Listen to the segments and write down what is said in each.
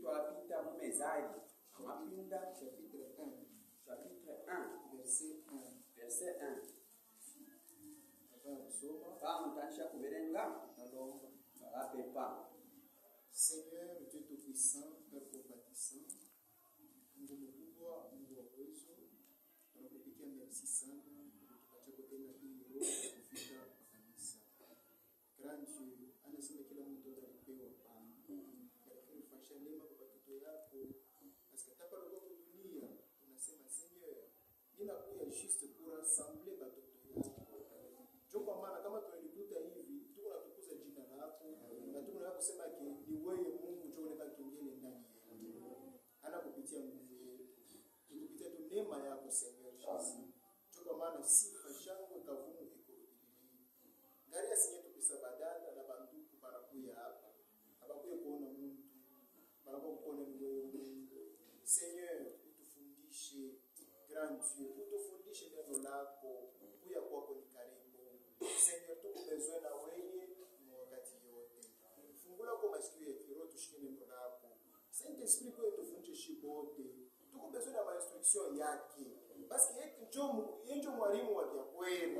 twapita mu mezali amapinda chapitre 1 verset 1 abasoma kama mtanisha kuberenga nalomba. barapepa. Seigneur Dieu Tout-Puissant, Père compatissant, Mungu mkubwa, Mungu wa uwezo, tunakupigia merci sana kutupatia kutenda hii roho kufika kwa kanisa. Grand Dieu, anasema kila mtu atalipewa pana. Lakini ufanye neema kwa watoto yako. Parce que tapa loko dunia, tunasema Seigneur, ninakuja juste pour rassembler watoto yako. Jo kwa maana kama tunalikuta hivi, tuko natukuza jina lako, na tuko na kusema ni wewe Mungu ndio unaweza kingine ndani yetu. Ana kupitia nguvu yetu. Kupitia tu neema yako Seigneur Jesus. Jo kwa maana sifa shangwe kavumu iko ili. Ngaria sinye tupisa badala na banduku barakuya hapa. Abakuye kuona Mungu. Barakuye kuona ni wewe Mungu. Seigneur, utufundishe Grand Dieu, utufundishe neno lako. Kuya kwako ni karibu. Seigneur, tuko besoin na wewe wakati yote. Fungula kwa masikio ya kiroho tushike neno lako. Saint-Esprit kwa tufundishe shibote. Tuko besoin na instruction yake. Parce que yeye mwalimu wa kweli.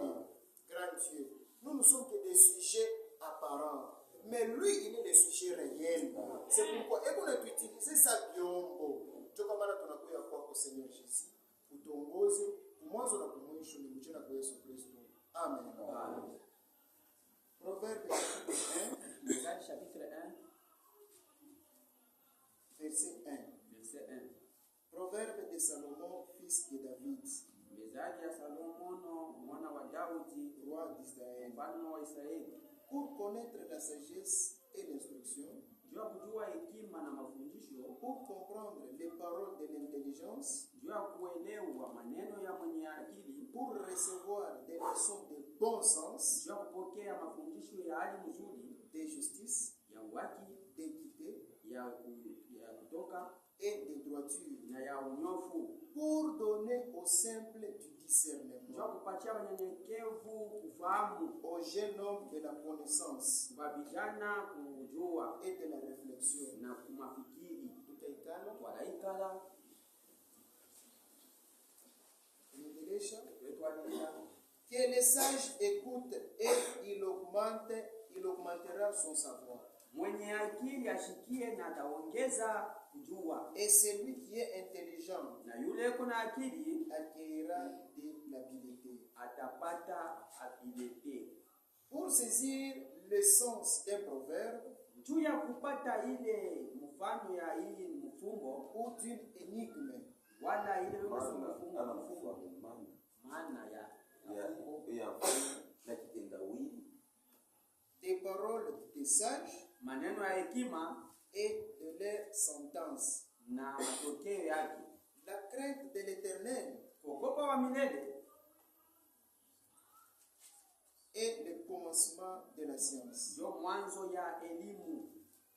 Grand Dieu. Nous ne sommes que des sujets apparents. Mais lui, il est le sujet réel. C'est pourquoi, et qu'on a utilisé ça biombo. Tu comme là, tu as pu avoir au Seigneur Jésus. Pour t'ongozer, pour moi, on a pour moi, je ne sais pas quoi Jésus Christ. Amen. Amen. Proverbe 1, chapitre 1 verset 1. verset 1. Proverbe de Salomon, fils de David, Mezali ya Salomono mwana wa Daudi, roi d'Israël. mfalme wa Israeli, Pour connaître la sagesse et l'instruction, juu ya kujua hekima na mafundisho, pour comprendre les paroles de l'intelligence, juu ya kuelewa maneno ya mwenye akili, pour recevoir des leçons de bon sens, juu ya kupokea mafundisho ya hali nzuri, de justice, ya haki, d'équité ya kutoka et de droiture, na ya unyofu, pour donner aux simples du juu ya discernement, kupatia wanyenyekevu kufahamu, aux jeunes hommes de la connaissance kwa vijana kujua et de la réflexion. na kumafikiri. Tutaikala Twalaikala kuendelesha twalila que les sages écoutent et il augmentera son savoir. mwenye akili ashikie na ataongeza kujua, Et celui qui est intelligent na yule kuna akili acquérira de l'habileté. atapata abilite. Pour saisir le sens d'un proverbe Juu ya kupata ile mfano ya hii mfungo ou d'une énigme, wala ile mfungo maana ya des paroles des sages maneno ya hekima et de leurs sentences. na matokeo yake, La crainte de l'Éternel kuogopa wa milele est le commencement de la science. ndio mwanzo ya elimu.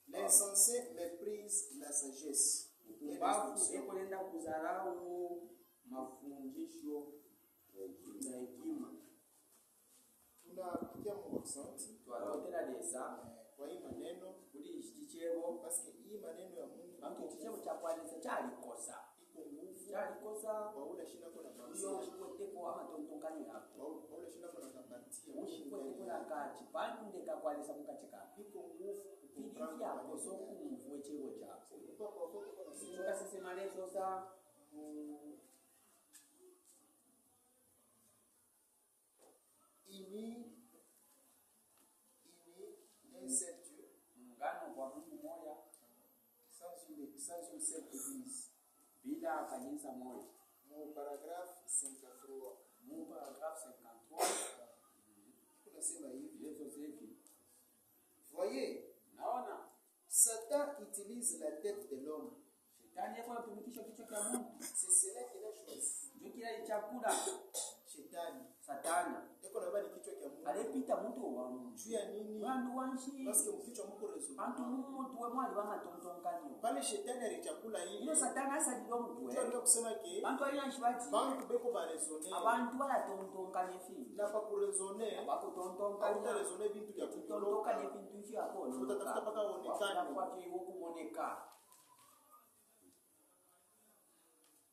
L'insensé méprise la sagesse et Mpumbavu l'instruction. eko nenda kudharau mafundisho na hekima. Tunapitia Mungu asante Twalotela desa kwa hii maneno, kuli chichebo parce que hii maneno ya Mungu bantu chichebo cha kwanza chalikosa iko nguvu. waula Shina kuna iyo mamsa, shikweteko amatontongani yako waula shina kuna kapatia, ushikweteko na kachi pande kakwalisa mukachika iko nguvu ili vyako so kumvue chego chako choka sisi malezo sa ini un seul Dieu mungano kwa Mungu moja sans une seule église. bila kanisa moja. Mon paragraphe 53 Mungu paragraphe 53 kunasema hivi, lezo zetu voyez, naona Satan utilise la tête de l'homme. shetani yako anatumikisha kichwa cha Mungu, C'est cela qu'il a choisi. ndio kila chakula Shetani satana eko na bali kichwa kia Mungu. alipita mtu wa Mungu Juu ya nini? wandu wanshi Parce que mkichwa Mungu bantu rezo. mtu we mwali wa matontonkanyo Pale shetani alichakula iyo hili. satana asa ndio mtu Ndio we ndio kusema ke bantu alianshi bati bantu beko ba raisonner. abantu balatontonkanye fi Na pa ku raisonner. bakutontonkanya Auta raisonner bintu vya kutontonkanye kutondoka. bintu vyako Utatafuta mpaka uonekane. kwa kiwo kumoneka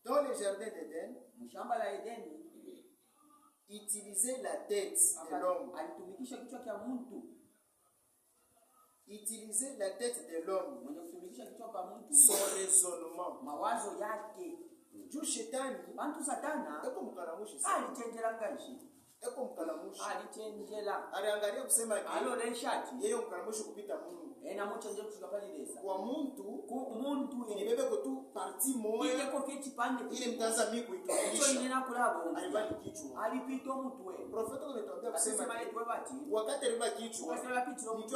Dans le jardin d'Éden, mshamba la Edeni utiliser la tête de l'homme. alitumikisha kichwa cha mtu. Utiliser la tête de l'homme. Mwenye kutumikisha kichwa cha mtu. Son raisonnement. Mawazo yake. Juu shetani. Bantu satana. Eko mkalamushi. Alichenjela ngashi. Eko mkalamushi. Alichenjela. Aliangalia kusema ki. Alo leshati. Yeye mkalamushi kupita Mungu. Ena muchenje kushikapalilesa. Kwa muntu. Ku muntu ni bebe ko tu parti moya. Ile ko kiti pande. Ile mtaanza miku ikiisha. Hicho inena kulabo. Alibaki kichwa. Alipita mtu wewe. Profeta ametuambia kusema. Sema yetu bati. Wakati alibaki kichwa. Ni tu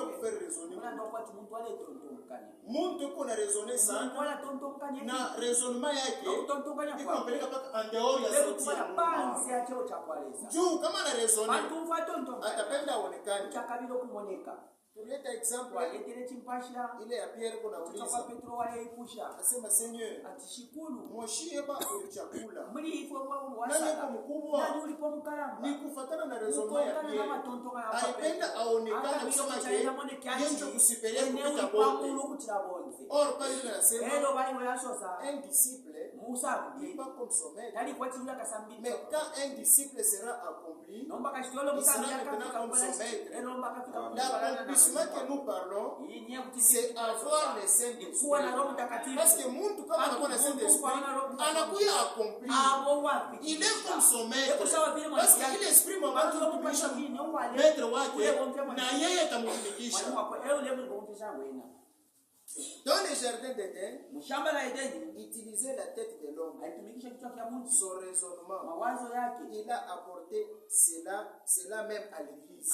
kufanya raisonner. Kuna ndo kwa mtu ale tontonkani. Muntu yuko na raisonner sana. Wala tontonkani. Na raisonnement yake. Tontonkani kwa mpeleka paka en dehors ya sauti ya panzi ya cheo cha kwaleza. Juu kama na raisonner. Bantu fa tontonkani. Atapenda aonekane. Chakabilo kumoneka. Tuleta example waletele chimpasha ile ya Pierre kuna uliza kwa Petro wale ipusha asema Seigneur atishikulu mwashieba ulichakula mli ifo kwa nani yuko mkubwa nani ulipo mkaramba ni kufuatana na raisonnement ya Pierre alipenda aonekane kusema ke yenjo kusipelia kupita bote or pale tunasema hello bali wayasosa un disciple Musa n'est pas comme son maître yani kwa tibula kasambili mais quand un disciple sera accompli nomba kashitolo Musa l'accomplissement que nous parlons c'est avoir le Saint-Esprit parce que muntu kama anakuwa na Saint-Esprit anakuya accompli il est comme son maître parce que il esprit mwa watu kutumisha maître wake na yeye atamtumikisha. Dans le jardin d'Éden, utiliser la tête de l'homme, son raisonnement, il a apporté cela même à l'église.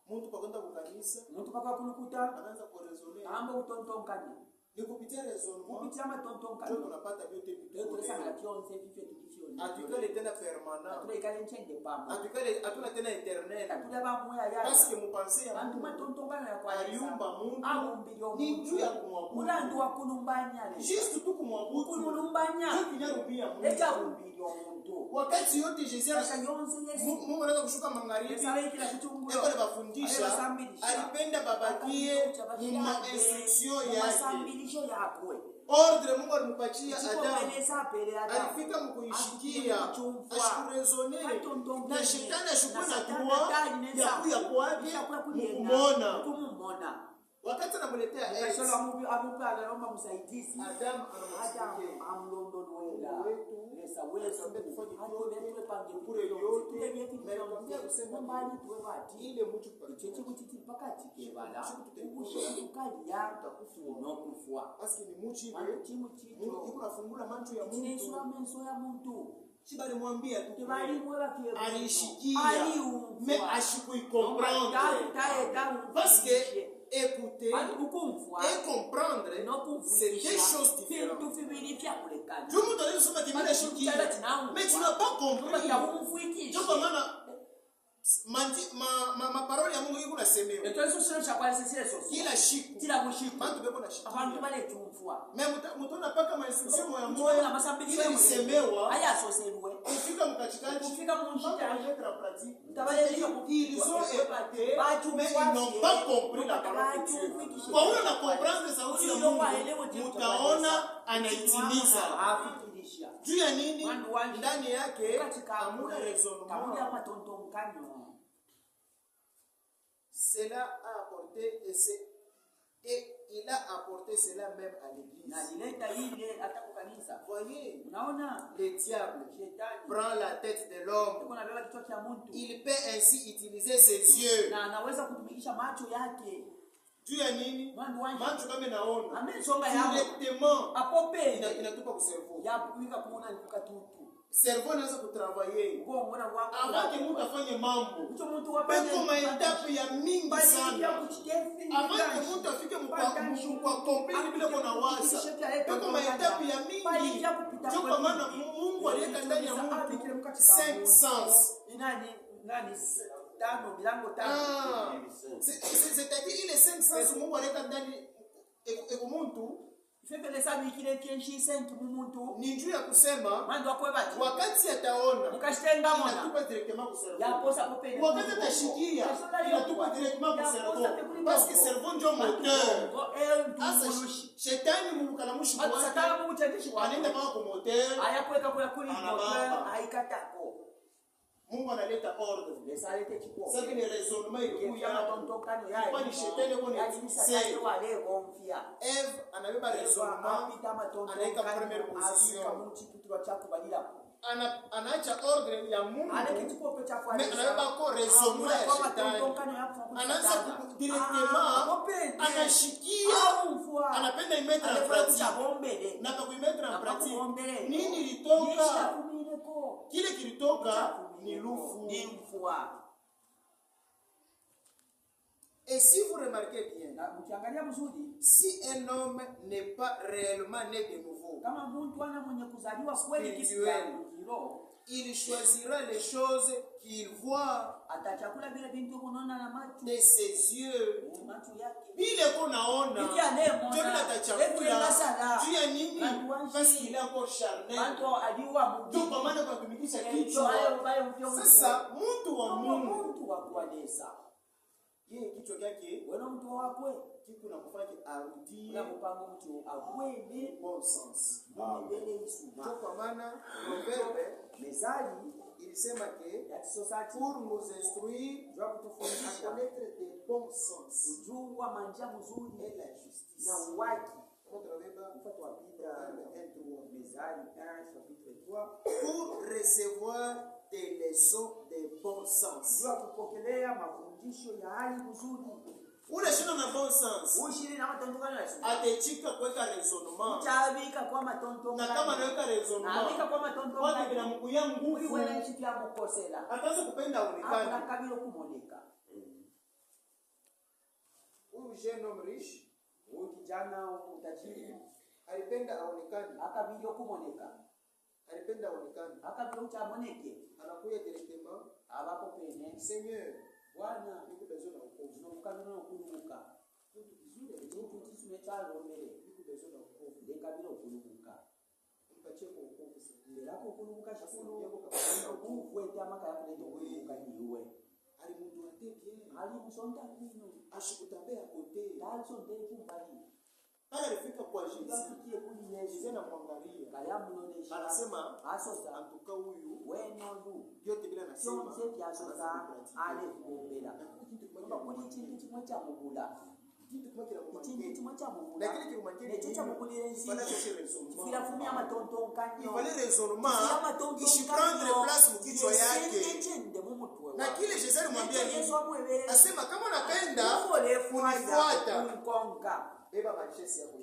Muntu pakwenda kukanisa, muntu paka kulukuta, anaanza kurezoner, amba utontonkana. Ni kupitia raisonnement, kupitia matontonkana, ndio tunapata vyote vitu. Tunasema kionse vivyo tukifiona. Atukale tena permanent. Tunaikale nchende pamba. Atuna tena éternel. Tulaba moya ya. Parce que mupanse ya bantu matontonkana ya kwa aliumba Mungu. Aumbilio ni juu ya kumwabudu. Mulandu wa kulumbanya le. Juste tu kumwabudu. Kulumbanya. Ndio kinyarumbia Mungu. Eka umbilio Mungu. Wakati yote Jesus Mungu anaweza kushuka magharibi. Eko bafundisha. Alipenda babakie ni ma instruction yake. Ordre Mungu alimpatia Adamu. Alifika mkuishikia. Ashikurezoner. Na shetani ashukua na tuwa ya kuwaje kumona. Wakati anamuletea Yesu amupa anaomba msaidizi Adamu amlondolwela lesa wetu hatuletwe pange kure yote mekwambia kusema mbali tuwe wati ile mtu cheche kutiti pakati kebala ubushe tukali ya no kufua basi ni muchi we Mungu yuko nafungula macho ya Mungu Yesu amenso ya mtu Chibali mwambia tu kibali mwela kiyo alishikia mais ashikuicomprendre parce que écouter et comprendre c'est deux choses différentes. Je vous donne ce matin mais tu n'as pas compris. Donc ma parole ya Mungu iko nasemewa. Kila shiku. Bantu beko na shiku. Mais mutona paka ma instruction ya Mungu ile isemewa. Kufika mkachikaji. Kufika munjita. Ils ont écouté mais ils n'ont pas compris la parole de Dieu. Kwa hiyo na comprendre sauti ya Mungu. Mutaona anaitimiza. Juu ya nini? Ndani yake hamuna raisonnement. Cela a apporté et il a apporté cela même à l'église. Voyez, le diable prend la tête de l'homme. Il peut ainsi utiliser ses yeux. Juu ya nini? Macho kama naona. Directement. Inatupa kuservo. Cerveau inaweza kutravailler. Avant que mtu afanye mambo. Peko maetape ya mingi sana. Avant que mtu afike kwa complete bila kuna wasa. Peko maetape ya mingi. Ndio kwa maana Mungu aliweka ndani ya mtu 5 sens. C'est-à-dire il est 5 sens Mungu aliweka ndani eko mtu Fefele sabi kile kienshise nkimumuntu. Ni juu ya kusema Mando akwebati. wakati ataona Mukashitenga mona. inatupa directement ku cerveau. Ya posa kopene. Wakati atashikia inatupa directement ku cerveau. Parce que cerveau ndio moteur. Asa shetani mulukalamushi Atu wake. satana mukutendishi wake. Anaenda kama ku moteur. Ayakweka kwa kuli moteur. Aikatako. Mungu analeta ordre. Lesa alete chiko. Sasa ni raisonnement ilikuya ya. Kwa ni shetani kwa ni sey. Wale konfia. Eve anabeba raisonnement. Anaika première position. Anaacha ordre ya Mungu. Mais anabeba ko raisonnement ya shetani. Anaanza directement anashikia. Anapenda imettre en pratique. Na kwa kuimettre en pratique. Nini litoka? Kile kilitoka ni lufu. Et si vous remarquez bien, si un homme n'est pas réellement né de nouveau, il choisira les choses qu'il voit de ses yeux. Bile kunaona ndio bila atachakula juu ya nini? Parce qu'il est encore charnel. Donc kwa maana kwa kumikisha kichwa. Sasa mtu wa Mungu yeye kichwa chake wewe mtu wakwe kitu na kufanya arudi na kupanga mtu akwende bon sens. Mbele isuma. Kwa maana proverbe mezali ilisema que ya society pour nous instruire doit kutufundisha connaître de bon sens, kujua manja mzuri et la justice. na uwaki. Proverbe Mfano wa Biblia mezali 1 chapitre 3 pour recevoir des leçons de bon sens. Doit kupokelea mafundisho ya hali nzuri. Ule shina na bon sens. Ushiri na matondokano ya sura. Atechika kuweka raisonnement. Utabika kwa matondokano. Na kama anaweka raisonnement. Anaweka kwa matondokano. Kwa bila mkuya nguvu. Uli wena nchi ya mukosela. Ataanza kupenda onekane. Hapana kabilo kumoneka. Huyu jeune homme riche, huyu kijana utajiri, alipenda aonekane. Akabilo kumoneka. Alipenda aonekane. Akabilo utamoneke. Anakuya directement. Abako pene. Seigneur, Bwana niko besoin na wokovu. Tunakukana na ukulubuka. Kitu kizuri kitu kisimechalo mbele. Niko besoin na wokovu. Dekabilo ukulubuka. Mpatie kwa wokovu sasa. Ndako ukulubuka shukuru. Mungu weta maka ya kuleta ukulubuka niwe. Ali mundu ateke. Ali musonta kino. Ashikutambea kote. Dali sonte kumbali. Pale alifika kwa Yesu. Tufikie kuli Yesu. Yesu anamwangalia. Kalamu nonesha. Anasema asota antuka huyu. Wenondu. Yote bila nasema. Sio mzee asota ale kuombela. Kwa kuli chintu chimwe cha mugula. Chintu chimwe cha mugula. Lakini kirumakeni. Necho cha mugula yenzi. Fala chercher raisonnement. Kila fumia matonto kanyo. Il fallait raisonnement. Il prendre place mkichwa yake. Na kile Yesu alimwambia nini? Asema kama unapenda unifuata. Beba machesi yako.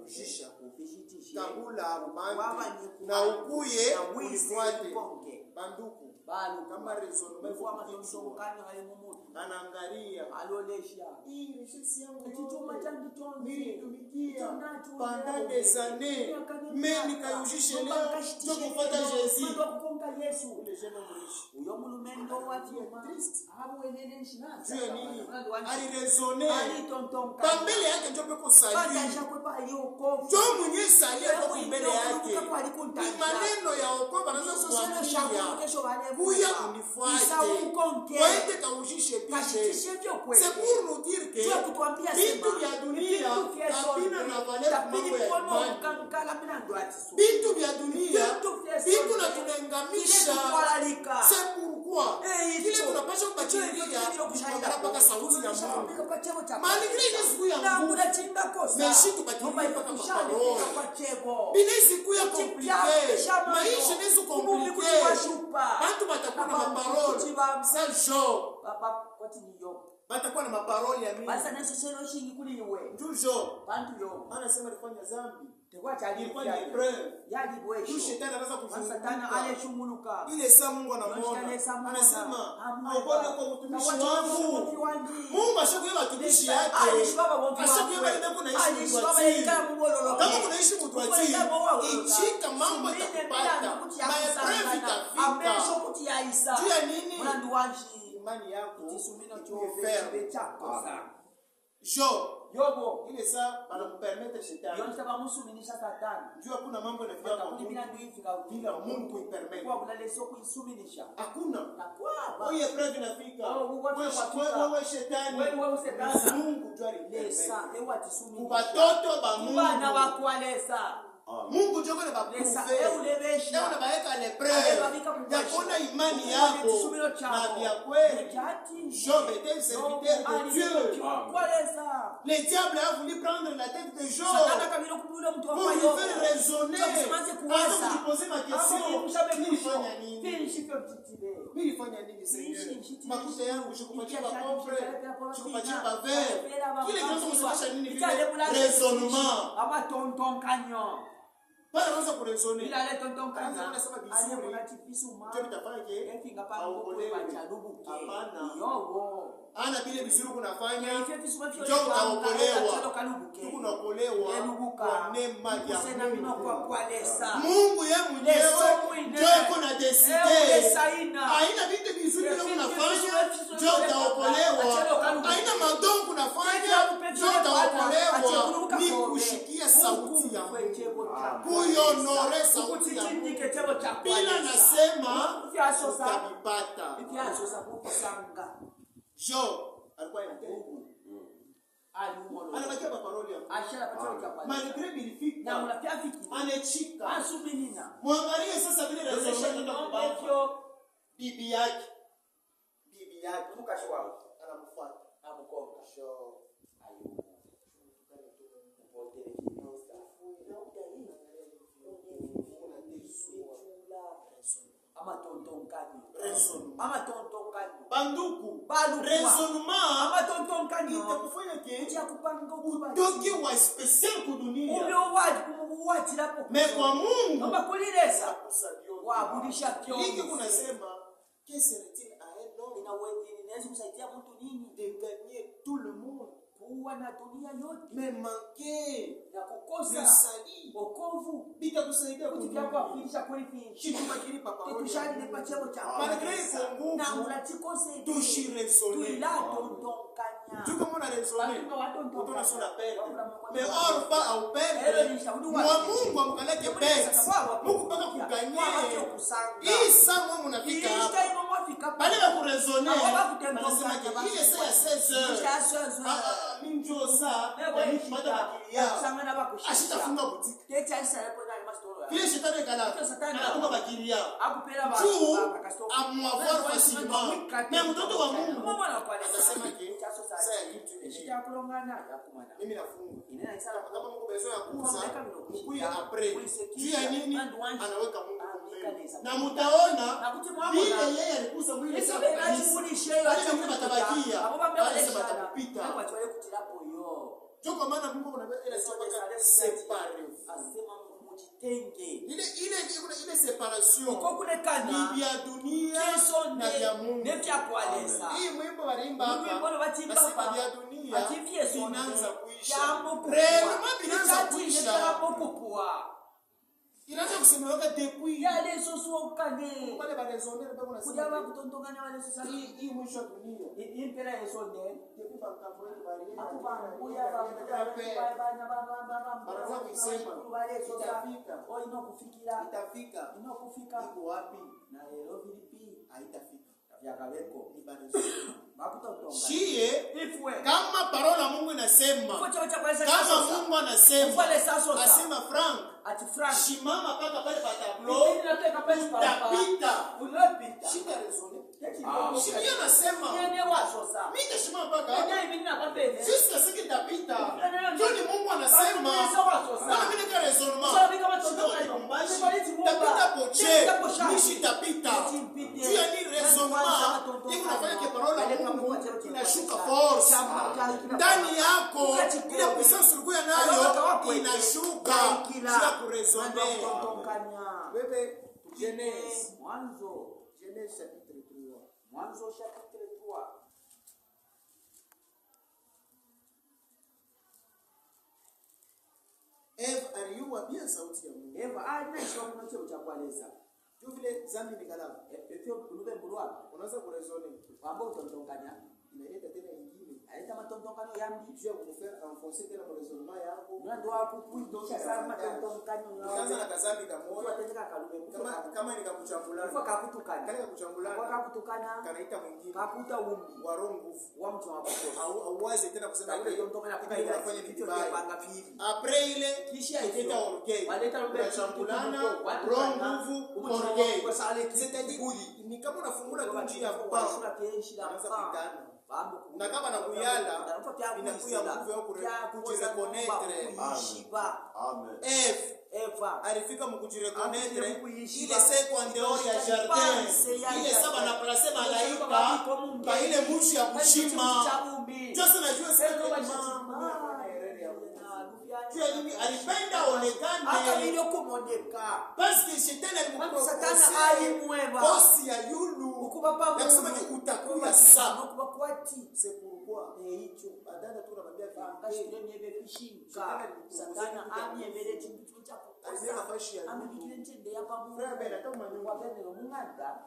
Ushisha. Tabula rumani. Na ukuye unifuate. Banduku. Kama raisonnement anaangalia alolesha hii richesse yangu kichuma changu chonzi nilitumikia pendant des années mais nikayujishe leo ndio kufuata Yesu ndio kukonga Yesu ule jeune riche uyo mulumendo wati hapo wenene nshina jua nini alirezoner alitontonka pambele yake ndio peko sali badaisha kwa hiyo kofu ndio mwenye sali kwa mbele yake ni maneno ya wokovu anaanza kuambia kuya unifuate waende kaujishe pishe c'est pour nous dire que vitu vya dunia havina na valeur mambo ya imani vitu vya dunia vitu na tunengamisha c'est pourquoi kile tunapaswa kubachilia kushikana mpaka sauti ya Mungu malgré ile siku ya Mungu meshi tubachilia mpaka parole bila siku ya compliqué maisha ni compliqué watu watakuwa na parole c'est jour batakuwa na maparoli ya mimi basa naso selo shingi kuli iwe toujours bantu yo anasema alifanya dhambi tekwa chali ilikuwa ni preuve yaji bwesho tu shetani anaweza kuzunguka satana ale shunguluka ile saa Mungu anamuona anasema aokoe kwa utumishi wangu Mungu ashakuwa watumishi yake ashakuwa ile kuna ishi kama kuna ishi mtu ati ichika mambo itakupata mapreuve itafika juu ya nini imani yako kisumino cho ferme chako Job Yobo. Ile saa banakupermettre shetani. Yonta bamusuminisha Satani. Jua kuna mambo yanafika kwa Mungu. Bila Mungu kuipermit. Kwa kuna leso kuisuminisha. Hakuna. Na kwa Wewe preuve inafika. Wewe shetani. Wewe Satani. Mungu jua lesa ewa tisuminisha. Kubatoto ba Mungu. Bana bakwalesa. Mungu joko na bakufe. Eulebesha. Euna baeka lepreuve. Yakona imani yako. Na vya kweli. Job était serviteur de Dieu. Le diable a voulu prendre la tête de Job pour lui faire raisonner. Avant de lui poser ma question. Nilifanya nini Seigneur? Makuta yangu shukupatia bapombre, shukupatia baver. Kile kinaweza kusababisha nini vile? Raisonnement. Ama tonton kanyo. Bana anza kuresone. Ila le tonton kanyo. Anasema vizuri. Ndio nitafanya hapana. Yobo. Ana vile vizuri kunafanya. Ndio utaokolewa. Tunaokolewa kwa neema ya Mungu. Mungu yeye mwenyewe ndio yuko na decide. Haina vitu vizuri vile unafanya, ndio utaokolewa. Haina madongo unafanya, ndio utaokolewa. Ni kushikia sauti ya Mungu. Kuionore sauti ya Mungu. Bila nasema utabipata. Job alikuwa na Mungu. Anabakia paroli yako. Malgré bilifika. Anechika. Mwangalie sasa vile resolution ndio bibi yake. Mkashwa anamfuata. Amkonga. Ama tonton kanyo. Banduku. Raisonnement. Ama tonton kanyo. Itakufanya ke? Yakupanga utoke wa special kudunia. Umewaji lapo. Mais kwa Mungu. Kama kulilesa. Waabulisha kyo. Hiki kunasema que serait-il à un homme inaweza kusaidia mtu nini? De gagner tout le monde. Kuwa na dunia yote. Mais manquer na kukosa wokovu bitakusaidia kutikia kuisha kweli kitu makili papa wewe kitushani ni pachemo cha malgré Mungu na unachikose tushiresone tu la tontonkanya tu kama na resone utona sona pele mais or pas au pele moi Mungu amkaleke pesa Mungu paka kuganye hii saa Mungu unafika hapa bali ya kuresone anasema ile saa ya 16h minjo saa ni baada ya ashitafunga boutique. Kile shetani kala anakupa bakiria. Tu amwavoir facilement. Mais mtoto wa Mungu anasema ke sasa mimi nafunga. Kama Mungu bezo ya kuza mkuye après. Tu ya nini anaweka Mungu mbele. Na mtaona vile yeye alikuza mwili sana. Hata Mungu atabakia. Anasema atakupita. Joko maana Mungu anasema séparer. Asema mujitenge. Ile separation. Ni vya dunia na vya Mungu. Hii mwimbo walimba hapa. Nasema vya dunia inaanza kuisha. Rema inaanza kuisha. Inaanza kusemeka depuis. Yale soso kane. Wale barezoner ndio unasema. Kuja kutondongana wale sasa hii mwisho wa dunia. Hii mpira ya sonde. Depuis bakambo yetu bali. Akuya bana kusema. Itafika. O inokufikira. Itafika. Inokufika. Iko wapi? Na leo vipi? Haitafika. Yakaweko ni barezoner. Shie kama parola Mungu inasema kama Mungu anasema asema Frank shimama paka pale pa tablo utapita shika rezone shia anasema mimi nashimama paka sisi sisi tapita Joni Mungu anasema na mimi nika rezonema tapita poche nishi tapita jia ni rezonema iko nafanya ke parola Mungu inashuka force ndani yako ile puissance ulikuwa nayo inashuka bila kuresone wewe Genèse chapitre 3 Mwanzo chapitre 3 Eve aliua bien sauti ya Mungu. Eva anaisha kuna cheo cha kueleza. Tu vile zambi ni kalamu. Efio kulube mbulwa. Unaweza kuresone. Ambao utotonganya. Inaleta tena nyingine. aleta matontokano yambi je vais vous faire enfoncer tena kwa raisonnement yako. ndio hakukuitisha sana matontokano Kaanza na kazambi kamoja. watendeka kalume Kama nikakuchambulana. kwa kakutukana Kale kuchambulana. kwa kakutukana Kanaita mwingine. kakuta umbi Wa roho nguvu. wa mtu wa kukosa Au wazi tena kusema ile tontokana kufanya kufanya vitu vibaya. panga pili Après ile kisha ileta orgueil. waleta Kuchambulana, roho nguvu, orgueil. C'est-à-dire ni kama unafungula tu njia ya kupaa. Anaanza kupigana. Na kama nakuyala inakuya nguvu ya kujireconnaître. Amen. Eva alifika mkujireconnaître ile siku en dehors ya jardin ile saba na place malaika kwa ile mshi ya kushima just najua sasa alipenda onekane akalio kumoneka parce que shetani satana alimweba bosi ya yulu ukubapa na kusema utakuwa sana ukuba kwati c'est pourquoi hicho badala tu tunamwambia kashire niebe pishinga satana amyebere chintu cha alisema fashi ya amebikire ntende yapa mu frère ben atoma nyumba kwa bene munganda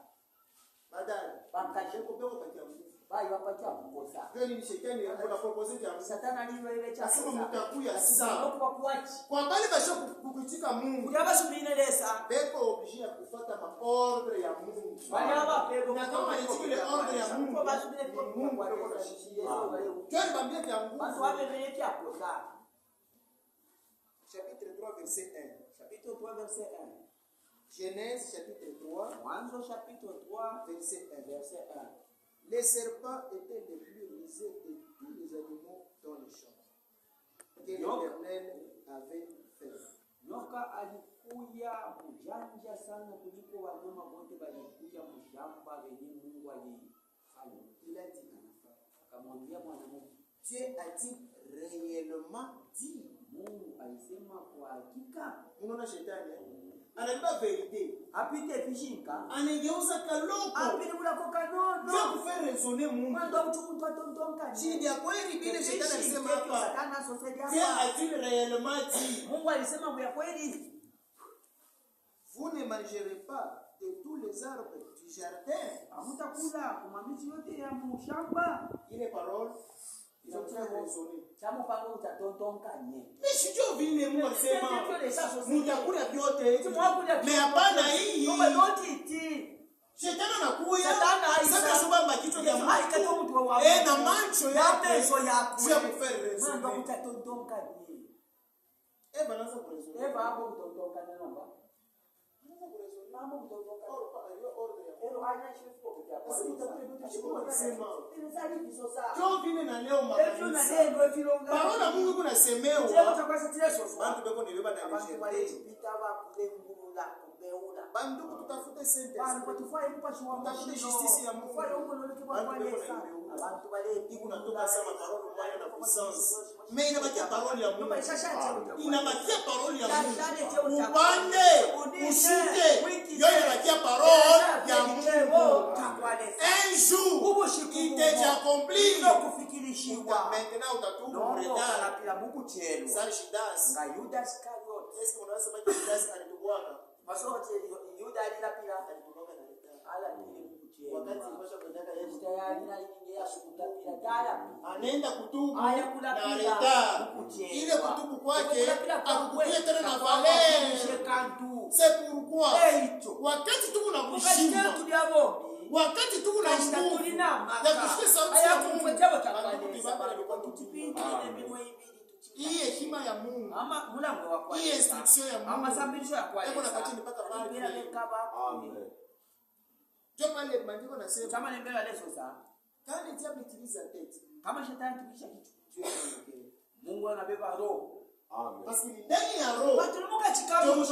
badala bakashe kupeko kati ya mtu bayi wapacha kukosa kweli ni shetani ana propose ya satana aliwele cha asema mtakuya sana kwa kwati kwa bali basho kukuitika Mungu kuyaba subine lesa beko obligé ya kufuata ma ordre ya Mungu bali aba pego na kama nitikile ordre ya Mungu kwa basubine kwa Mungu kwa kwa shishie Dieu bambia vya nguvu basi wabebele cha kosa chapitre 3 verset 1 chapitre 3 verset 1 Genèse chapitre 3 Mwanzo chapitre 3 verset 1 verset 1 Les serpents étaient les plus rusés de tous les animaux dans les champs que l'Éternel avait fait. Nyoka alikuya mjanja sana kuliko wanyama wote walikuja mshamba wenye Mungu alifanya. Il a dit à la femme, Akamwambia mwanamke, Dieu a-t-il réellement dit? Mungu alisema kwa hakika. Unaona shetani anaimba verite, Apite pishinka, anageuza kaloko, apite kula koka nono. Dieu kufaire raisonner Mungu. Mando mtu atontonka. Chini ya kweli vile shetani alisema hapa. Satana sosedi hapa. Dieu a-t-il réellement dit? Mungu alisema kwa kweli. Vous ne mangerez pas de tous les arbres du jardin. Hamtakula kumamiti yote ya mshamba. Ile parole inafanya raisonner. Chamo pango utatontonka nye. Sio vile Mungu alisema mtakula vyote. Me hapana hii. Shetani anakuya. Sasa shubamba kichwa cha Mungu. Na macho yake ya kufere. Mambo utatontonka nye. Eva anaanza kurezoea. Eva hapo utontonka neno ba. Anaanza kurezoea. Mambo utontonka. Ero aina shifo kwa kwa. Cho vile na leo Efyo na leo filonga. Parola Mungu kuna semewa. Sema utakwasa tile soso. Bantu beko nileba na Abantu walipita bakubengula kubeula. bantu tutafute sente. Bantu tufanye mpasho wa Tutafute justice ya Mungu. Fanye huko ndio kwa Yesu. Abantu walipita kunatoka sama parole moja na puissance. Mais inabakia parole ya Mungu. Inabakia parole ya Mungu. Upande, ushike. Yote inabakia parole ya Mungu. Un jour, il t'est accompli. Maintenant, utatubu retard. Sasa shidas. Est-ce qu'on a sema shidas alitubuana? Yuda alilapila. Wakati mwisho kutaka Yesu anaenda kutubu na retard. Ile kutubu kwake akukutia tena na valeur. C'est pourquoi wakati tuko na kushindwa, wakati tuko na nguvu ya kushika sauti ya Mungu, hii hekima ya Mungu, hii instruction ya Mungu, hebu na kati mpaka pale. Amen. Ndio pale maandiko nasema kama nembele leso sa quand le diable utilise la tête, kama shetani tukisha kitu Mungu anabeba roho. Amen. Parce que ndani ya roho batulumuka chikamu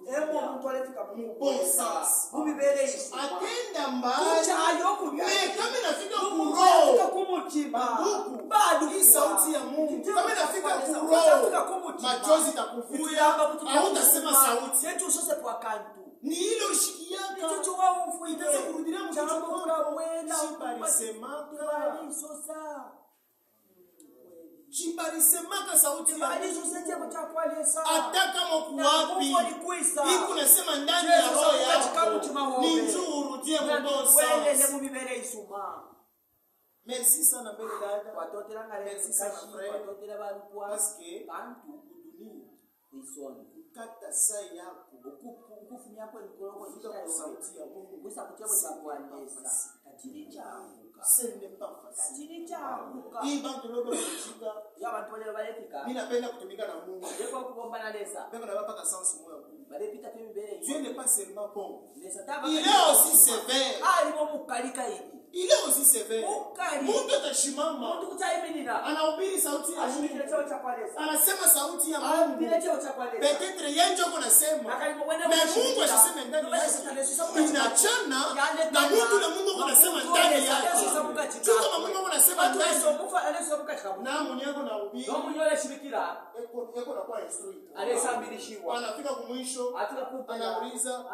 emo mtu alifika Mungu bon sens mubibere Yesu atenda mbali kuchayo kubya kama nafika kuroho kumutima ndugu bado hii sauti ya Mungu kama nafika kuroho machozi takufuria au utasema sauti yetu sose kwa kantu ni ile ushikiaka kitu wao ufuite itaanza kurudia mtoto wako wela balisemaka sosa chibalisemaka sauti ya hata kama kuwapi hiku nasema ndani ya roho yako ni njoo urudie mbonsa Merci sana mbele dada. Watotela ngale Merci sana kashi, frère. watotela balikuwa. Parce que Bantu kudunia. Isoni. kukata saa yako Ukufu yako ikoloko kufuta kwa sauti ya Mungu. Kusa kuchabo cha kuandesa. Katili changuka. Ce n'est pas facile. Katili changuka. Hii bantu lobe kushika. Ya bantu wale balefika. Mimi napenda kutumika na Mungu. Deko kugombana lesa. Ndio na paka sense moya Mungu. Balepita tu mbele. Dieu n'est pas seulement bon. Lesa Il est aussi sévère. Ah, libo mukalika hivi. Il est aussi sévère. Mukali. Mungu atashimama. Mungu kutaiminira. Anahubiri sauti ya Mungu. Ashimikile chao cha kwalesa. Anasema sauti ya Mungu. Ashimikile chao cha kwalesa. Peut-être yeye ndio kunasema. Mais Mungu asiseme ndani yake. Inachana na mtu na Mungu kunasema ndani yake. Sio kama Mungu kunasema ndani. Na Mungu yako na ubiri. No munyole shibikira. Yako na kwa instruit. Alesambirishwa. Anafika kumwisho. Anauliza.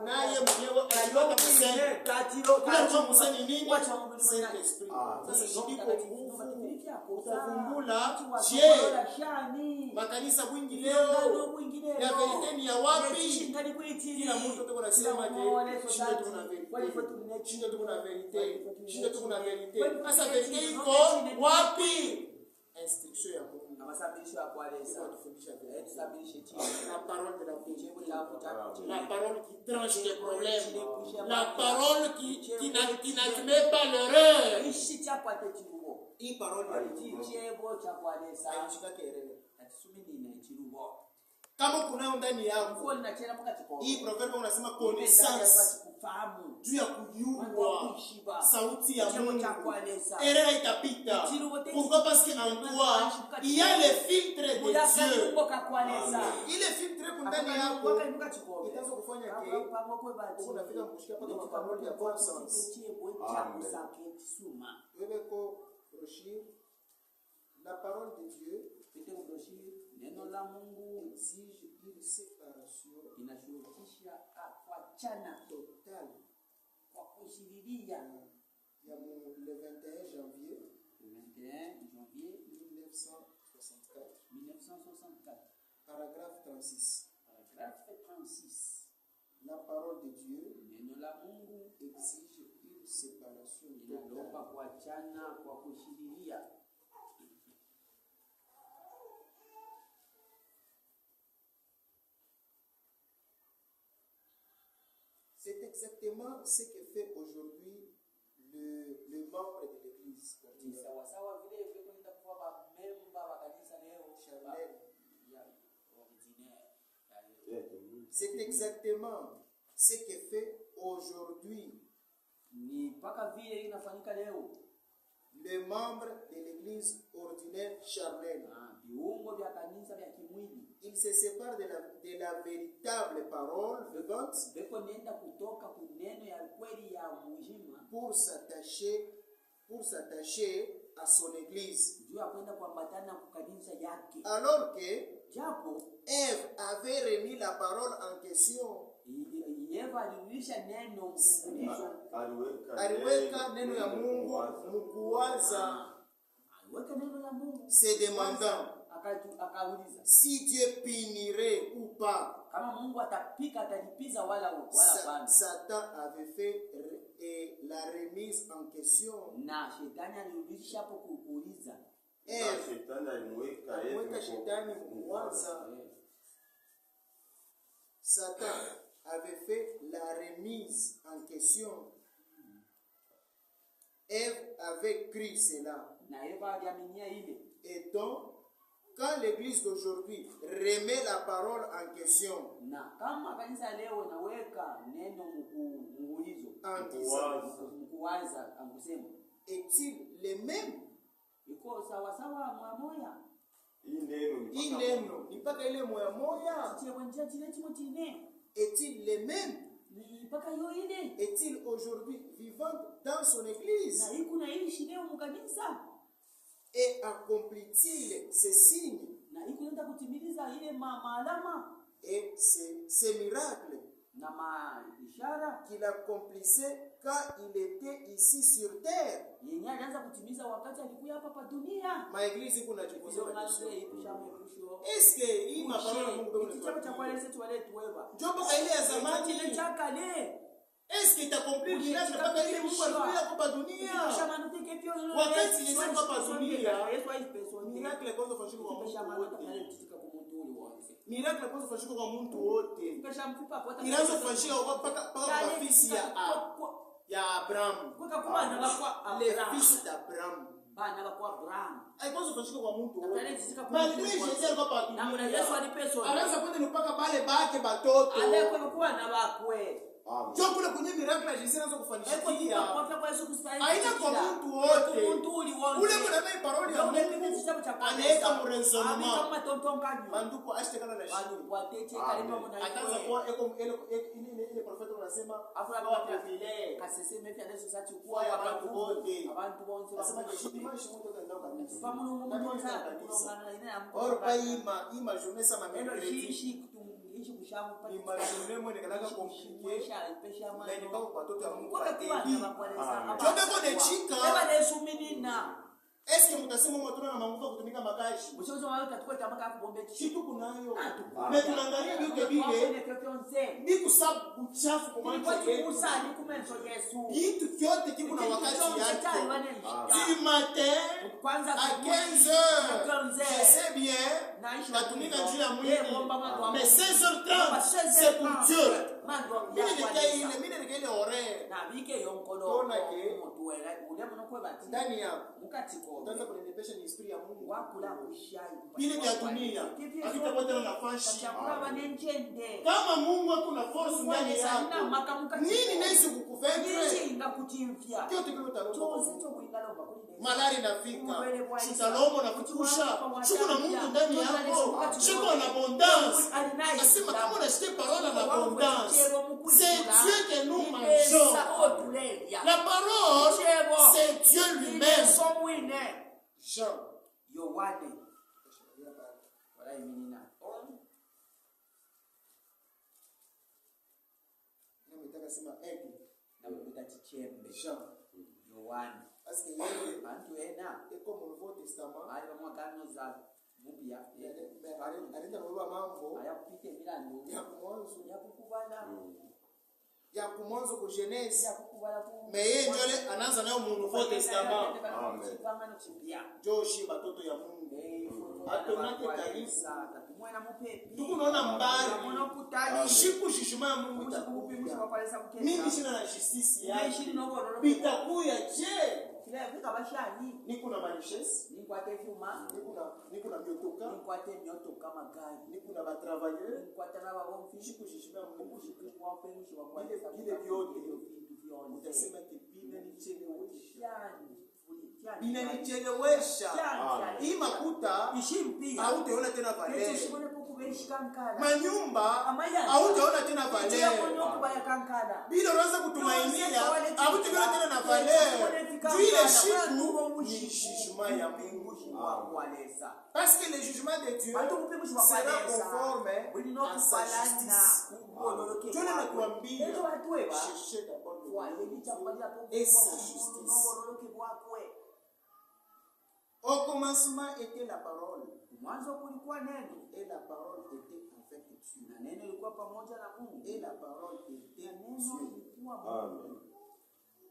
Naye mwenyewe anajua kusema. Kwa kusema nini? Saint Esprit. Sasa shibiko nguvu. Utavumbula je makanisa mwingi leo ya verite ni ya wapi? Kila mtu tuko nasema je shinde tuko na verite, shinde tuko na verite, shinde tuko na verite. Sasa verite iko wapi? Instruction ya Mungu. Amasabisho ya kwalesa. Tusabishe chini. La parole de la vie. La parole qui tranche les problèmes. La parole qui n'admet pas l'erreur. Ishi cha kwate chirugo. Hii parole ya Mungu. Chebo cha kwalesa. Haishika kelele. Atisumini na chirugo. Kama kuna ndani yako Kwa ninachela mpaka chiko. hii proverbe unasema connaissance kufahamu juu ya kujua sauti ya Mungu, kwalesa. erreur itapita. Pourquoi? Parce que en toi il y a le filtre de Dieu. Ile filtre ndani yako itaanza kufanya ke unafika kushika paka parole ya bon sens. Wewe ko Roshir, la parole de Dieu neno la Mungu exige une séparation inashurutisha kuachana totale. kwa kushiriria. Il y a le 21 janvier 1964 paragraphe 36. paragraphe 36 La parole de Dieu neno la Mungu exige une séparation inalomba totale. kuachana kwa kushiriria. C'est exactement ce que fait aujourd'hui le membre de l'église. Ni sawasawa vile vile kwenda kwa memba wa kanisa leo Charnel. ya ordinaire. C'est exactement ce que fait aujourd'hui Ni mpaka vile inafanyika leo. le membre de l'église ordinaire charnelle. Viungo vya kanisa vya kimwili Il se sépare de la véritable parole vivante beko nenda kutoka kuneno ya kweli ya mujima pour s'attacher à son église. juu ya kwenda kuambatana kwa kanisa yake. Alors que Japo Ève avait remis la parole en question, Eva alirudisha neno mfundisho, aliweka neno ya Mungu mkuwaza, aliweka neno la Mungu se demandant akauliza si Dieu punirait ou pas. kama Mungu atapika atalipiza wala bana. Satan avait fait la remise en question. Na shetani alirudisha hapo kuuliza. Aliweka shetani mkuwaza. Satan avait fait la remise en question. Ève avait cru cela. Na Eva aliaminia ile. Et donc, quand l'église d'aujourd'hui remet la parole en question, Na kama kanisa leo inaweka neno muulizo, mkuwaza ankusema, est-il le même? iko sawa sawa moya. Hii neno ni mpaka ile moya moya. Est-il le même? Est-il aujourd'hui vivant dans son église? Et accomplit-il ces signes et ces miracles qu'il accomplissait quand il était ici sur terre? Ma église kuna jifunza. Est-ce que hii maparole Mungu ndio kitabu cha kwale setu wale tuweba Jobo kaile ya zamani? kile cha kale Est-ce est-ce qu'il t'accomplit miracle mpaka ile Mungu alikuwa kwa dunia? Wakati Yesu alikuwa kwa dunia, miracle kwanza fanyika kwa mtu wote. Miracle kwanza fanyika kwa mtu wote. Inaanza kufanyika mpaka kwa fils ya Abraham. Les fils d'Abraham. Bana bakwa Abraham. Haikuweza kufanyika kwa mtu wote. Malgré Jésus alikuwa kwa dunia. Na Yesu alipeswa. Anaanza kwenda mpaka pale bake batoto. Alikuwa na bakwe. Sio kule kwenye miracle ya Yesu anaanza kufanyika. Haina kwa mtu wote. Ule kuna naye parole ya Mungu. Anaweka mrezonnement. Manduko ashtekana na shida. Ataanza kwa ile profeta unasema afra vile. Kasese mefi anazo zati kwa abantu wote. Abantu bonse basema kishidimashi mtu ndio kabisa. Famuno mungu nza kulongana ina ya mko. Or pa ima journée sama mercredi. Ishi kushamu pa. Ima journée mwe nikalaka compliqué. Pesha Na ni kwa watoto wa Mungu. Kwa kwa Jote kone chika. Eba nesuminina. Eske mtasema mtuna na manguvu kutumika makashi? Mshozo wao tatukwa tamaka kubombe Kitu kunayo. Tunaangalia vyote vile. Ni kusabu uchafu kwa macho yetu. Kitu kyote kiko na wakati yake. Du matin kwanza à 15h. Je sais bien. Natumika juu ya mwili. Mais 16h30 c'est pour Dieu. Mimi ndio ile horaire. Na bike yonkono. Tona ke ule mnokwe bati. ndani yako. Mukatiko. Utaanza kunenepesha ni esprit ya Mungu. Wakula kushai. Vile vya dunia. Hakitakuwa tena nafasi. Chakula banenjende. Kama Mungu akuna force ndani yako. Nini nesi kukufendre? Ninga kutimfia. Kyote kile utalomba. Chozeto kuingalo bakuli. Malari inafika. Utalomba na kukusha. Shuko na Mungu ndani yako. Shuko na abondance. Asema kama unashike parole na abondance. C'est Dieu que nous mangeons. La parole, c'est Dieu lui-même. Jean. Yohane. Wala iminina. Nataka sema ego. Na mbita chichembe. Jean. Yohane. Parce que yeye Bantu ena. eko mu Nouveau Testament. Ali wa mwagano za mupya. Alenda kuwa mambo Ayapite milando. ya kumwanzo. Ya kukubala. Ya kumwanzo ku Genèse. Ya kukubala ku. Mais yeye ndio anaanza nayo mu Nouveau Testament. Amen. Joshi batoto ya Mungu. Atonake kanisa. Mwana mupepi. Tukunaona mbali. Mwana kutani. Shiku shishima ya Mungu itakupi. Mimi shina na justice yake. Bitakuya je? Kile vika bashani. Niko na richesse. Niko atefuma. Niko na biotoka. Niko atemyoto kama gari. Niko na ba travailleurs. Niko atana ba mfishi Shiku shishima ya Mungu. kwa penzi wa kwa Ile vyote utasema kipina inanichelewesha. Hii makuta hautaona tena valeur. Manyumba hautaona tena valeur. Bila unaweza kutumainia hautaona tena na valeur. Ile shiku ni jugement ya Mungu. Parce que le jugement de Dieu sera conforme à sa justice. Dieu ne kuambia cherchez d'abord le royaume et sa justice. Au commencement était la parole. Et la parole était avec Dieu. Et la parole était Dieu. Amen.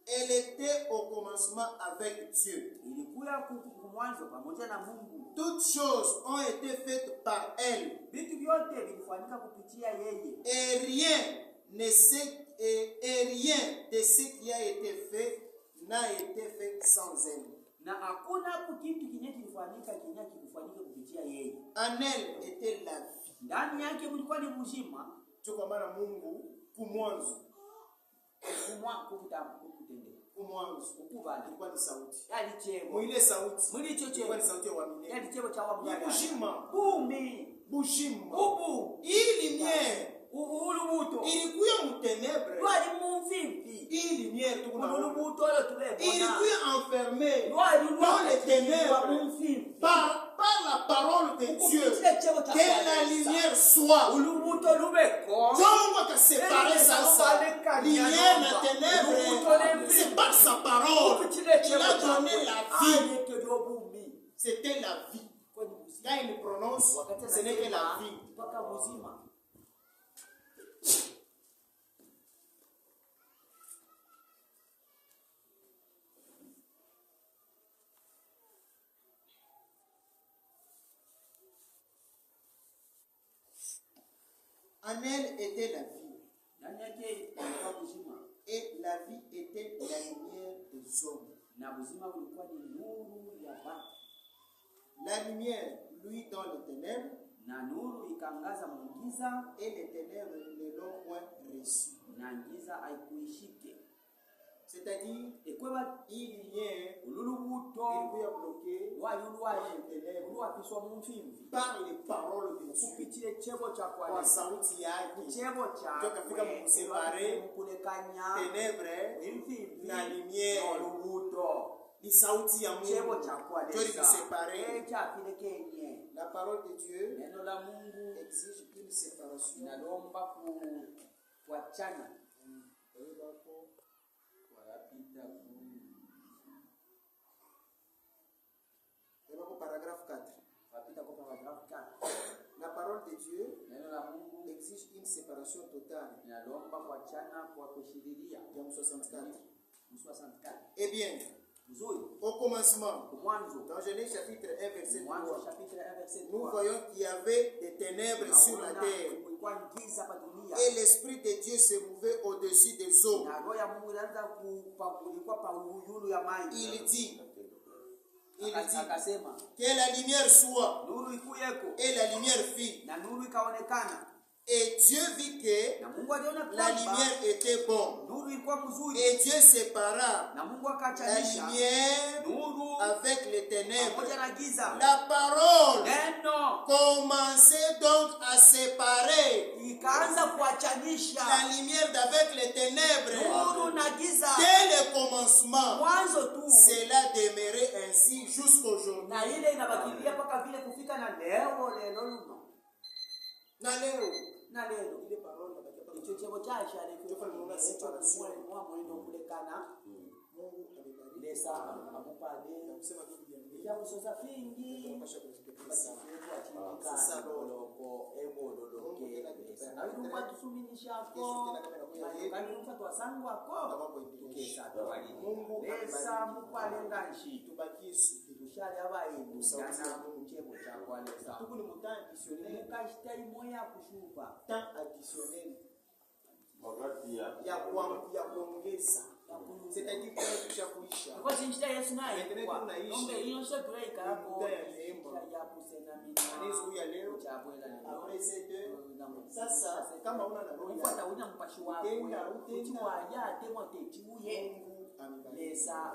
Elle était au commencement avec Dieu. Toutes choses ont été faites par elle. Et rien de ce qui a été fait n'a été fait sans elle. En elle était la vie. Kwa maana Mungu kumwanzo ilikuwa ni sauti. Mwile sauti ilikuwa ni sauti ya uaminifu. Ni bushima. Bushima. Hii lumière ilikuwa mutenebre. Hii lumière ilikuwa enfermée dans les ténèbres par la parole de Dieu. Que la lumière soit. Dieu va séparer ça. Lumière et ténèbres, c'est par sa parole qu'il a donné la vie. C'était la vie. Quand il prononce, ce n'est que la vie. En elle était la vie. Ndani yake ilikuwa uzima. Et la vie était la lumière des hommes. Na uzima ulikuwa ni nuru ya watu. La lumière, lui, dans les ténèbres, Na nuru ikaangaza mgiza, et les ténèbres ne l'ont point reçu. na giza haikuishike. C'est-à-dire, Ekweba il y a ululubuto bloqué uluwapiswa mumfimvi par les paroles de Dieu. kupitile chebo cha Kwa kwa sauti yake, chebo cha ndio kafika mkusepare mkulekanya ténèbres imfimvi na lumière. ulubuto Ni sauti ya chebo Mungu. cha kwa Ndio ilisepare. cha pilekenye. La parole de Dieu Neno la Mungu exige une séparation. inalomba kuachana. Wanapita Paragraphe 4. wapita kwa paragraph 4. La parole de Dieu Neno la Mungu exige une séparation totale. inalomba kuachana kwa kushiriria. Dans 64. 64. Eh bien, Nzuri. au commencement, Mwanzo. dans Genèse chapitre 1, verset Mwanzo 3, chapitre 1 verset 3. nous voyons qu'il y avait des ténèbres sur la terre. Kulikuwa giza hapa dunia. Et l'Esprit de Dieu se mouvait au-dessus des eaux. Na roho ya Mungu ilianza kulikuwa pa uyulu ya maji. Il dit Akasema que la lumière soit. nuru ikuyeko. Et la lumière fit. Na nuru ikaonekana. Et Dieu vit que Na Mungu aliona la lumière était bonne. nuru ilikuwa mzuri. Et Dieu sépara Na Mungu la akaachanisha lumière nuru avec les ténèbres. pamoja na giza. La parole Neno commençait donc à séparer ikaanza kuachanisha la lumière d'avec les ténèbres. nuru na giza. Dès le commencement, Mwanzo tu. cela demeurait ainsi jusqu'aujourd'hui. Na ile inabakilia mpaka vile kufika na leo luno. Na leo, Na leo ile parole inabakia pale. icho chebo cha shari Ndio kwa nini separation. mwa mwendo kulekana Mungu amebariki. lesa amupade Kusema kitu gani? ya kusoza fingi Tunapaswa kusikiliza sana. sasa loko ebodoloke na bitumba tusuminishako kandi mfatu wasangu wako tukesa Mungu lesa amebariki. mupalenda nshi Tubakie suki. tushali abayibu yana chebo cha kwa lesa Tuko ni mutant additionnel. mukashtai moya kushupa Temps additionnel. Wakati Ya kuongeza. C'est-à-dire que kisha kuisha. kwa sinjita Yesu naye Endelee kwa tunaishi. nombe hiyo sio tuweka hapo Muda ya neema. ya kusena Anaweza huyu ya leo. Après ces deux. Sasa kama una na roho Ufuata ya una mpashi wako. Tenda, Uchiwa ya temwa techiuye. Mungu amebariki. Lesa